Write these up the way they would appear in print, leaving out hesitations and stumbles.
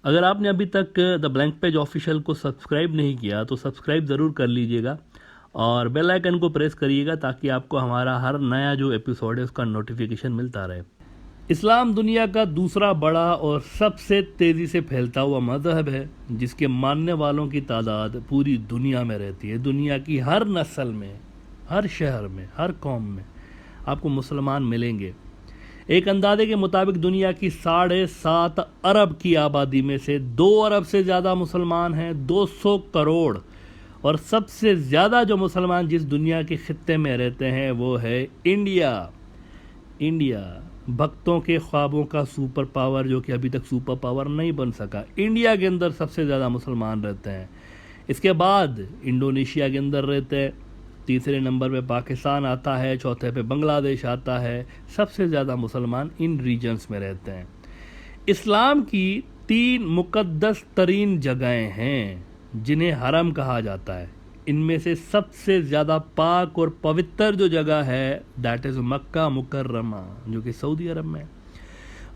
اگر آپ نے ابھی تک دا بلینک پیج آفیشیل کو سبسکرائب نہیں کیا تو سبسکرائب ضرور کر لیجئے گا اور بیل آئیکن کو پریس کریے گا تاکہ آپ کو ہمارا ہر نیا جو ایپیسوڈ ہے اس کا نوٹیفیکیشن ملتا رہے۔ اسلام دنیا کا دوسرا بڑا اور سب سے تیزی سے پھیلتا ہوا مذہب ہے جس کے ماننے والوں کی تعداد پوری دنیا میں رہتی ہے۔ دنیا کی ہر نسل میں، ہر شہر میں، ہر قوم میں آپ کو مسلمان ملیں گے۔ ایک اندازے کے مطابق دنیا کی 7.5 ارب کی آبادی میں سے 2 ارب سے زیادہ مسلمان ہیں، 200 کروڑ، اور سب سے زیادہ جو مسلمان جس دنیا کے خطے میں رہتے ہیں وہ ہے انڈیا، بھکتوں کے خوابوں کا سپر پاور جو کہ ابھی تک سپر پاور نہیں بن سکا۔ انڈیا کے اندر سب سے زیادہ مسلمان رہتے ہیں، اس کے بعد انڈونیشیا کے اندر رہتے ہیں، تیسرے نمبر پہ پاکستان آتا ہے، چوتھے پہ بنگلہ دیش آتا ہے۔ سب سے زیادہ مسلمان ان ریجنز میں رہتے ہیں۔ اسلام کی 3 مقدس ترین جگہیں ہیں جنہیں حرم کہا جاتا ہے۔ ان میں سے سب سے زیادہ پاک اور پوتر جو جگہ ہے دیٹ از مکہ مکرمہ جو کہ سعودی عرب میں۔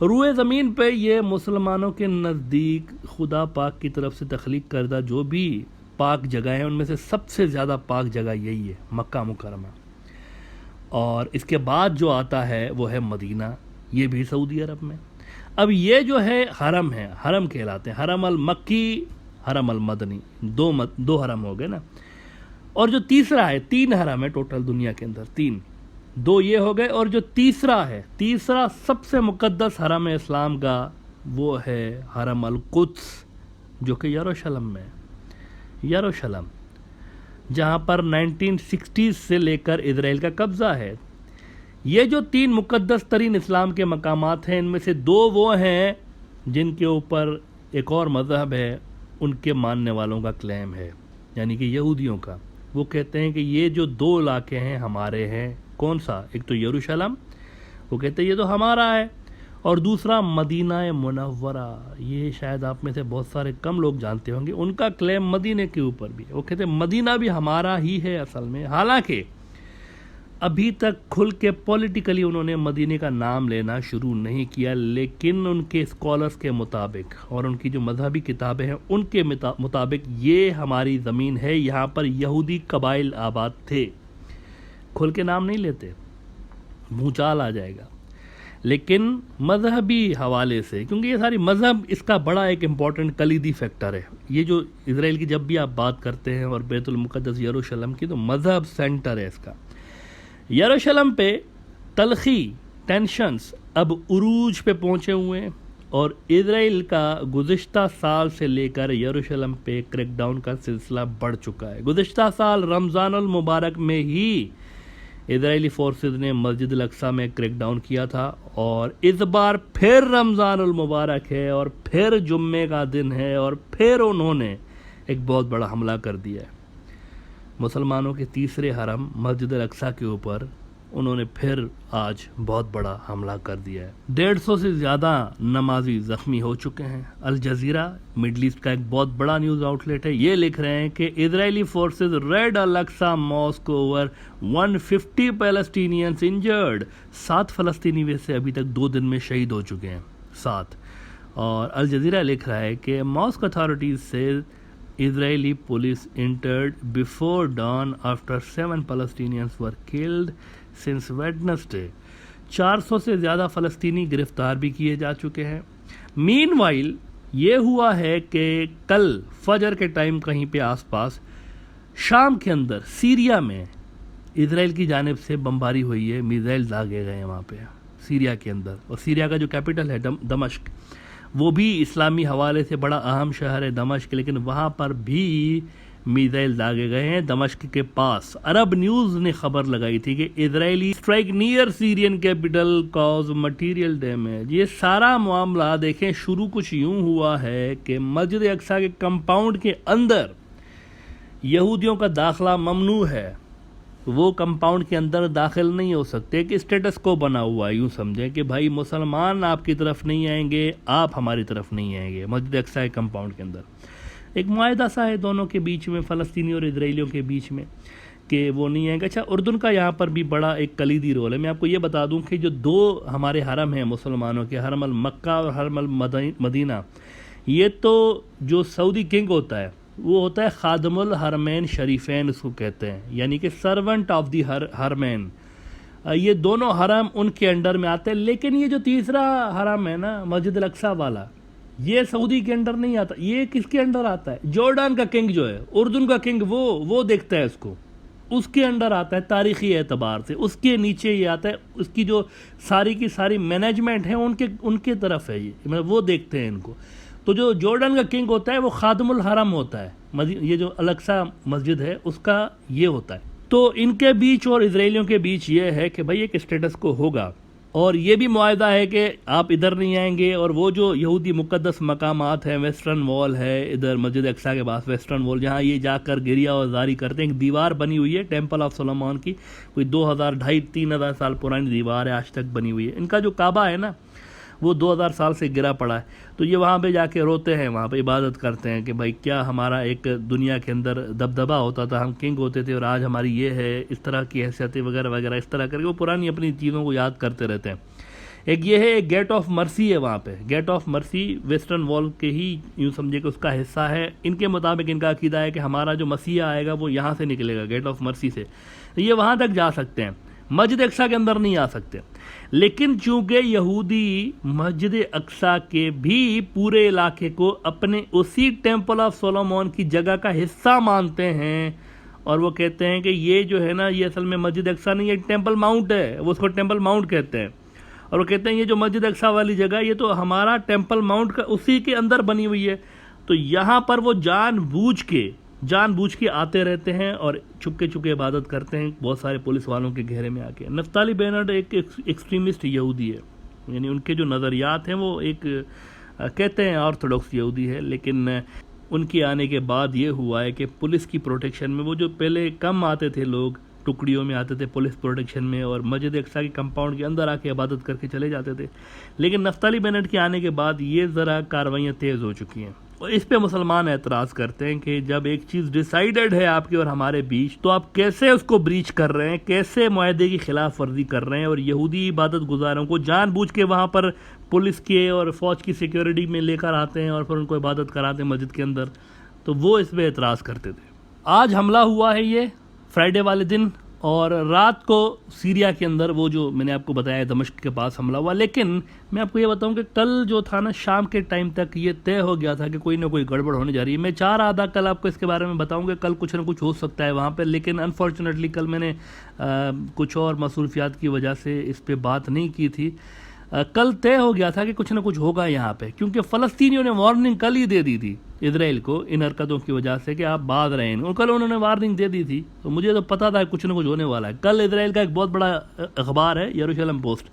روئے زمین پہ یہ مسلمانوں کے نزدیک خدا پاک کی طرف سے تخلیق کردہ جو بھی پاک جگہ ہیں ان میں سے سب سے زیادہ پاک جگہ یہی ہے، مکہ مکرمہ۔ اور اس کے بعد جو آتا ہے وہ ہے مدینہ، یہ بھی سعودی عرب میں۔ اب یہ جو ہے حرم ہے، حرم کہلاتے ہیں، حرم المکی، حرم المدنی، دو حرم ہو گئے نا۔ اور جو تیسرا ہے، 3 حرم ہے ٹوٹل دنیا کے اندر، 2 یہ ہو گئے، اور جو تیسرا سب سے مقدس حرم اسلام کا وہ ہے حرم القدس جو کہ یروشلم میں ہے، یروشلم جہاں پر 1960s سے لے کر اسرائیل کا قبضہ ہے۔ یہ جو 3 مقدس ترین اسلام کے مقامات ہیں ان میں سے 2 وہ ہیں جن کے اوپر ایک اور مذہب ہے ان کے ماننے والوں کا کلیم ہے، یعنی کہ یہودیوں کا۔ وہ کہتے ہیں کہ یہ جو 2 علاقے ہیں ہمارے ہیں۔ کون سا؟ ایک تو یروشلم، وہ کہتے ہیں یہ تو ہمارا ہے، اور دوسرا مدینہ منورہ، یہ شاید آپ میں سے بہت سارے کم لوگ جانتے ہوں گے، ان کا کلیم مدینہ کے اوپر بھی ہے۔ وہ کہتے ہیں مدینہ بھی ہمارا ہی ہے اصل میں، حالانکہ ابھی تک کھل کے پولیٹیکلی انہوں نے مدینہ کا نام لینا شروع نہیں کیا، لیکن ان کے اسکالرز کے مطابق اور ان کی جو مذہبی کتابیں ہیں ان کے مطابق یہ ہماری زمین ہے، یہاں پر یہودی قبائل آباد تھے۔ کھل کے نام نہیں لیتے، بھونچال آ جائے گا، لیکن مذہبی حوالے سے، کیونکہ یہ ساری مذہب اس کا بڑا ایک امپورٹنٹ کلیدی فیکٹر ہے۔ یہ جو اسرائیل کی جب بھی آپ بات کرتے ہیں اور بیت المقدس یروشلم کی، تو مذہب سینٹر ہے اس کا۔ یروشلم پہ تلخی، ٹینشنز اب عروج پہ پہنچے ہوئے ہیں، اور اسرائیل کا گزشتہ سال سے لے کر یروشلم پہ کریک ڈاؤن کا سلسلہ بڑھ چکا ہے۔ گزشتہ سال رمضان المبارک میں ہی اسرائیلی فورسز نے مسجد الاقصی میں کریک ڈاؤن کیا تھا، اور اس بار پھر رمضان المبارک ہے اور پھر جمعے کا دن ہے اور پھر انہوں نے ایک بہت بڑا حملہ کر دیا ہے۔ مسلمانوں کے تیسرے حرم مسجد الاقصی کے اوپر انہوں نے پھر آج بہت بڑا حملہ کر دیا ہے۔ 150 سے زیادہ نمازی زخمی ہو چکے ہیں۔ الجزیرہ مڈل ایسٹ کا ایک بہت بڑا نیوز آؤٹ لیٹ ہے، یہ لکھ رہے ہیں کہ Israeli forces raid Al Aqsa mosque over 150 Palestinians injured. 7 فلسطینی ویسے ابھی تک 2 دن میں شہید ہو چکے ہیں، 7۔ اور الجزیرہ لکھ رہا ہے کہ ماسک اتھارٹیز سے Israeli police entered before dawn after 7 Palestinians were killed since Wednesday۔ 400 سے زیادہ فلسطینی گرفتار بھی کیے جا چکے ہیں۔ مین وائل یہ ہوا ہے کہ کل فجر کے ٹائم کہیں پہ آس پاس شام کے اندر سیریا میں اسرائیل کی جانب سے بمباری ہوئی ہے، میزائل داغے گئے ہیں وہاں پہ سیریا کے اندر، اور سیریا کا جو کیپٹل ہے دمشق، وہ بھی اسلامی حوالے سے بڑا اہم شہر ہے دمشق، لیکن وہاں پر بھی میزائل داغے گئے ہیں دمشق کے پاس۔ عرب نیوز نے خبر لگائی تھی کہ اسرائیلی اسٹرائک نیئر سیرین کیپٹل کاز مٹیریل ڈیمیج۔ یہ سارا معاملہ دیکھیں شروع کچھ یوں ہوا ہے کہ مسجد اقصی کے کمپاؤنڈ کے اندر یہودیوں کا داخلہ ممنوع ہے، وہ کمپاؤنڈ کے اندر داخل نہیں ہو سکتے، کہ اسٹیٹس کو بنا ہوا ہے، یوں سمجھیں کہ بھائی مسلمان آپ کی طرف نہیں آئیں گے، آپ ہماری طرف نہیں آئیں گے۔ مسجد اقصی کے کمپاؤنڈ کے اندر ایک معاہدہ سا ہے دونوں کے بیچ میں، فلسطینی اور اسرائیلیوں کے بیچ میں، کہ وہ نہیں آئیں گے۔ اچھا، اردن کا یہاں پر بھی بڑا ایک کلیدی رول ہے۔ میں آپ کو یہ بتا دوں کہ جو 2 ہمارے حرم ہیں مسلمانوں کے، حرم المکہ اور حرم المدینہ، یہ تو جو سعودی کنگ ہوتا ہے وہ ہوتا ہے خادم الحرمین شریفین، اس کو کہتے ہیں، یعنی کہ سرونٹ آف دی حرمین. یہ دونوں حرم ان کے انڈر میں آتے ہیں، لیکن یہ جو تیسرا حرم ہے نا مسجد الاقصیٰ والا، یہ سعودی کے انڈر نہیں آتا. یہ کس کے انڈر آتا ہے؟ جورڈان کا کنگ جو ہے، اردن کا کنگ، وہ دیکھتا ہے اس کو، اس کے انڈر آتا ہے تاریخی اعتبار سے. اس کے نیچے یہ آتا ہے، اس کی جو ساری کی ساری مینجمنٹ ہے ان کے طرف ہے، یہ مطلب وہ دیکھتے ہیں ان کو. تو جو جورڈان کا کنگ ہوتا ہے وہ خادم الحرم ہوتا ہے، یہ جو الاقصیٰ مسجد ہے اس کا یہ ہوتا ہے. تو ان کے بیچ اور اسرائیلیوں کے بیچ یہ ہے کہ بھائی ایک اسٹیٹس کو ہوگا، اور یہ بھی معاہدہ ہے کہ آپ ادھر نہیں آئیں گے، اور وہ جو یہودی مقدس مقامات ہیں، ویسٹرن وال ہے ادھر مسجد اقصیٰ کے پاس، ویسٹرن وال جہاں یہ جا کر گریہ وزاری کرتے ہیں. ایک دیوار بنی ہوئی ہے ٹیمپل آف سولومون کی، کوئی 2,500-3,000 سال پرانی دیوار ہے، آج تک بنی ہوئی ہے. ان کا جو کعبہ ہے نا وہ 2,000 سال سے گرا پڑا ہے. تو یہ وہاں پہ جا کے روتے ہیں، وہاں پہ عبادت کرتے ہیں کہ بھائی کیا ہمارا ایک دنیا کے اندر دبدبہ ہوتا تھا، ہم کنگ ہوتے تھے، اور آج ہماری یہ ہے، اس طرح کی حیثیتیں وغیرہ وغیرہ، اس طرح کر کے وہ پرانی اپنی چیزوں کو یاد کرتے رہتے ہیں. ایک یہ ہے، ایک گیٹ آف مرسی ہے وہاں پہ. گیٹ آف مرسی ویسٹرن وال کے ہی یوں سمجھے کہ اس کا حصہ ہے. ان کے مطابق ان کا عقیدہ ہے کہ ہمارا جو مسیح آئے گا وہ یہاں سے نکلے گا، گیٹ آف مرسی سے. یہ وہاں تک جا سکتے ہیں، مسجد اقصیٰ کے اندر نہیں آ سکتے. لیکن چونکہ یہودی مسجد اقصیٰ کے بھی پورے علاقے کو اپنے اسی ٹیمپل آف سولومون کی جگہ کا حصہ مانتے ہیں، اور وہ کہتے ہیں کہ یہ جو ہے نا یہ اصل میں مسجد اقصیٰ نہیں ہے، ٹیمپل ماؤنٹ ہے، وہ اس کو ٹیمپل ماؤنٹ کہتے ہیں. اور وہ کہتے ہیں یہ جو مسجد اقصیٰ والی جگہ یہ تو ہمارا ٹیمپل ماؤنٹ کا اسی کے اندر بنی ہوئی ہے. تو یہاں پر وہ جان بوجھ کے آتے رہتے ہیں اور چھپکے عبادت کرتے ہیں بہت سارے پولیس والوں کے گھیرے میں آ کے. نفتالی بینٹ ایک ایکسٹریمسٹ یہودی ہے، یعنی ان کے جو نظریات ہیں وہ ایک کہتے ہیں آرتھوڈاکس یہودی ہے، لیکن ان کے آنے کے بعد یہ ہوا ہے کہ پولیس کی پروٹیکشن میں وہ جو پہلے کم آتے تھے لوگ، ٹکڑیوں میں آتے تھے پولیس پروٹیکشن میں، اور مسجد اقصیٰ کے کمپاؤنڈ کے اندر آ کے عبادت کر کے چلے جاتے تھے. لیکن نفتالی بینٹ کے آنے کے بعد یہ ذرا کارروائیاں تیز ہو چکی ہیں، اور اس پہ مسلمان اعتراض کرتے ہیں کہ جب ایک چیز ڈیسائیڈڈ ہے آپ کے اور ہمارے بیچ، تو آپ کیسے اس کو بریچ کر رہے ہیں، کیسے معاہدے کی خلاف ورزی کر رہے ہیں، اور یہودی عبادت گزاروں کو جان بوجھ کے وہاں پر پولیس کے اور فوج کی سیکیورٹی میں لے کر آتے ہیں اور پھر ان کو عبادت کراتے ہیں مسجد کے اندر. تو وہ اس پہ اعتراض کرتے تھے. آج حملہ ہوا ہے یہ فرائیڈے والے دن، اور رات کو سیریا کے اندر وہ جو میں نے آپ کو بتایا دمشق کے پاس حملہ ہوا. لیکن میں آپ کو یہ بتاؤں کہ کل جو تھا نا شام کے ٹائم تک یہ طے ہو گیا تھا کہ کوئی نہ کوئی گڑبڑ ہونے جا رہی ہے. میں چاہ رہا تھا کل آپ کو اس کے بارے میں بتاؤں کہ کل کچھ نہ کچھ ہو سکتا ہے وہاں پہ، لیکن انفارچونیٹلی کل میں نے کچھ اور مصروفیات کی وجہ سے اس پہ بات نہیں کی تھی. کل طے ہو گیا تھا کہ کچھ نہ کچھ ہوگا یہاں پہ، کیونکہ فلسطینیوں نے وارننگ کل ہی دے دی تھی اسرائیل کو ان حرکتوں کی وجہ سے کہ آپ باز رہے ہیں. کل انہوں نے وارننگ دے دی تھی، تو مجھے تو پتا تھا کچھ نہ کچھ ہونے والا ہے. کل اسرائیل کا ایک بہت بڑا اخبار ہے یروشلم پوسٹ،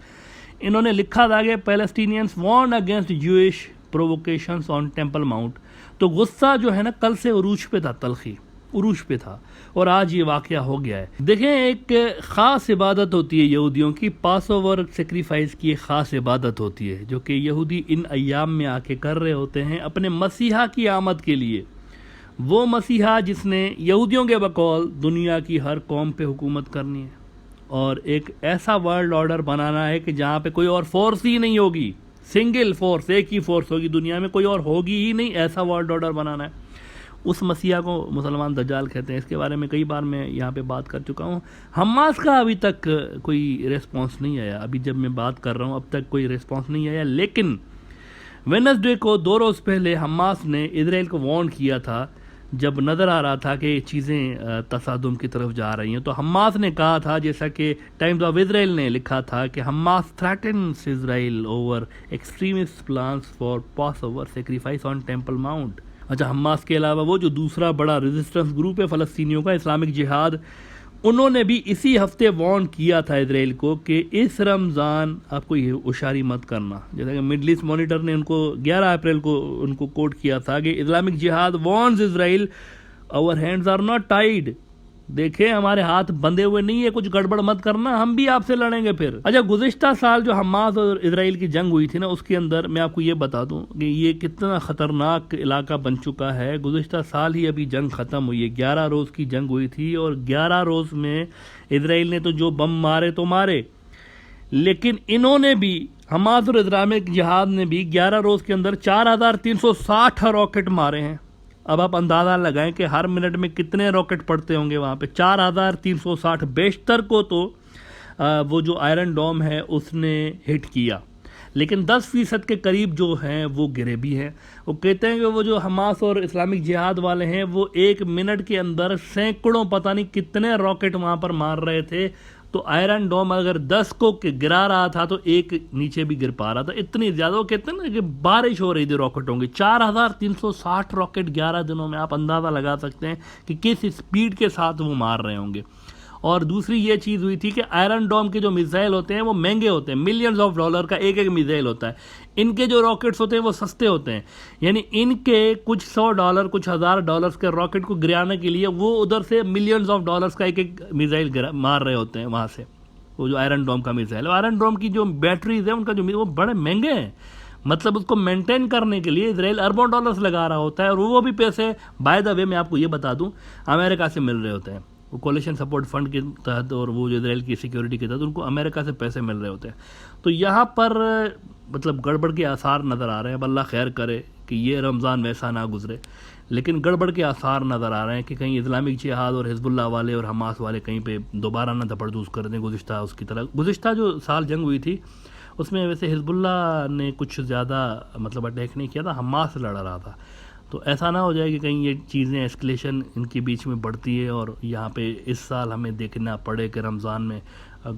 انہوں نے لکھا تھا کہ پیلسٹینینز وارن اگینسٹ جوئش پرووکیشنز آن ٹیمپل ماؤنٹ. تو غصہ جو ہے نا کل سے عروج پہ تھا، تلخی عروج پہ تھا، اور آج یہ واقعہ ہو گیا ہے. دیکھیں ایک خاص عبادت ہوتی ہے یہودیوں کی، پاس اوور سیکریفائس کی ایک خاص عبادت ہوتی ہے جو کہ یہودی ان ایام میں آ کے کر رہے ہوتے ہیں اپنے مسیحا کی آمد کے لیے. وہ مسیحا جس نے یہودیوں کے بقول دنیا کی ہر قوم پہ حکومت کرنی ہے، اور ایک ایسا ورلڈ آرڈر بنانا ہے کہ جہاں پہ کوئی اور فورس ہی نہیں ہوگی، سنگل فورس، ایک ہی فورس ہوگی دنیا میں، کوئی اور ہوگی ہی نہیں. ایسا ورلڈ آرڈر بنانا ہے. اس مسیحا کو مسلمان دجال کہتے ہیں. اس کے بارے میں کئی بار میں یہاں پہ بات کر چکا ہوں. حماس کا ابھی تک کوئی ریسپانس نہیں آیا، ابھی جب میں بات کر رہا ہوں اب تک کوئی ریسپانس نہیں آیا. لیکن وینسڈے کو 2 روز پہلے حماس نے اسرائیل کو وارن کیا تھا، جب نظر آ رہا تھا کہ یہ چیزیں تصادم کی طرف جا رہی ہیں. تو حماس نے کہا تھا، جیسا کہ ٹائمز آف اسرائیل نے لکھا تھا، کہ Hamas threatens Israel over extremist plans for pass over sacrifice on temple Mount. اچھا، حماس کے علاوہ وہ جو دوسرا بڑا ریزسٹنس گروپ ہے فلسطینیوں کا، اسلامک جہاد، انہوں نے بھی اسی ہفتے وارن کیا تھا اسرائیل کو کہ اس رمضان آپ کو یہ ہوشیاری مت کرنا. جیسا کہ مڈل ایسٹ مانیٹر نے ان کو 11 اپریل کو ان کو کوٹ کیا تھا کہ اسلامک جہاد وارنز اسرائیل our hands are not tied. دیکھیں ہمارے ہاتھ بندھے ہوئے نہیں ہے، کچھ گڑبڑ مت کرنا، ہم بھی آپ سے لڑیں گے پھر. اچھا، گزشتہ سال جو حماس اور اسرائیل کی جنگ ہوئی تھی نا، اس کے اندر میں آپ کو یہ بتا دوں کہ یہ کتنا خطرناک علاقہ بن چکا ہے. گزشتہ سال ہی ابھی جنگ ختم ہوئی ہے، 11 روز کی جنگ ہوئی تھی، اور 11 روز میں اسرائیل نے تو جو بم مارے تو مارے، لیکن انہوں نے بھی حماس اور اسلامک جہاد نے بھی 11 روز کے اندر 4360 راکٹ مارے ہیں. اب آپ اندازہ لگائیں کہ ہر منٹ میں کتنے راکٹ پڑتے ہوں گے وہاں پہ. 4360. بیشتر کو تو وہ جو آئرن ڈوم ہے اس نے ہٹ کیا، لیکن 10% کے قریب جو ہیں وہ گرے بھی ہیں. وہ کہتے ہیں کہ وہ جو حماس اور اسلامک جہاد والے ہیں وہ ایک منٹ کے اندر سینکڑوں پتہ نہیں کتنے راکٹ وہاں پر مار رہے تھے. تو آئرن ڈوم اگر 10 کو گرا رہا تھا تو ایک نیچے بھی گر پا رہا تھا. اتنی زیادہ وہ کہتے ہیں نا کہ بارش ہو رہی تھی راکٹوں کی. 4360 راکٹ 11 دنوں میں. آپ اندازہ لگا سکتے ہیں کہ کس اسپیڈ کے ساتھ وہ مار رہے ہوں گے. اور دوسری یہ چیز ہوئی تھی کہ آئرن ڈوم کے جو میزائل ہوتے ہیں وہ مہنگے ہوتے ہیں، ملینز آف ڈالر کا ایک ایک میزائل ہوتا ہے. ان کے جو راکٹس ہوتے ہیں وہ سستے ہوتے ہیں، یعنی ان کے کچھ $100 کچھ $1000 کے راکٹ کو گرانے کے لیے وہ ادھر سے ملینز آف ڈالرز کا ایک ایک میزائل مار رہے ہوتے ہیں وہاں سے. وہ جو آئرن ڈوم کا میزائل، آئرن ڈوم کی جو بیٹریز ہیں ان کا جو وہ بڑے مہنگے ہیں. مطلب اس کو مینٹین کرنے کے لیے اسرائیل اربوں ڈالرز لگا رہا ہوتا ہے، اور وہ بھی پیسے بائی دا وے میں آپ کو یہ بتا دوں امریکہ سے مل رہے ہوتے ہیں. وہ کولیشن سپورٹ فنڈ کے تحت اور وہ جو اسرائیل کی سیکیورٹی کے تحت ان کو امریکہ سے پیسے مل رہے ہوتے ہیں. تو یہاں پر مطلب گڑبڑ کے آثار نظر آ رہے ہیں. اب اللہ خیر کرے کہ یہ رمضان ویسا نہ گزرے، لیکن گڑبڑ کے آثار نظر آ رہے ہیں کہ کہیں اسلامک جہاد اور حزب اللہ والے اور حماس والے کہیں پہ دوبارہ نہ دھپڑدوز کر دیں گزشتہ اس کی طرح. گزشتہ جو سال جنگ ہوئی تھی اس میں ویسے حزب اللہ نے کچھ زیادہ مطلب اٹیک نہیں کیا تھا، حماس لڑ رہا تھا. تو ایسا نہ ہو جائے کہ کہیں یہ چیزیں ایسکلیشن ان کے بیچ میں بڑھتی ہے اور یہاں پہ اس سال ہمیں دیکھنا پڑے کہ رمضان میں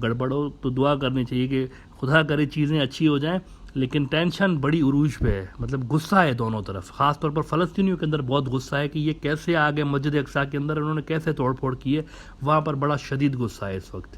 گڑبڑ ہو. تو دعا کرنی چاہیے کہ خدا کرے چیزیں اچھی ہو جائیں، لیکن ٹینشن بڑی عروج پہ ہے. مطلب غصہ ہے دونوں طرف، خاص طور پر فلسطینیوں کے اندر بہت غصہ ہے کہ یہ کیسے آگے مسجد اقصیٰ کے اندر انہوں نے کیسے توڑ پھوڑ کی ہے. وہاں پر بڑا شدید غصہ ہے اس وقت.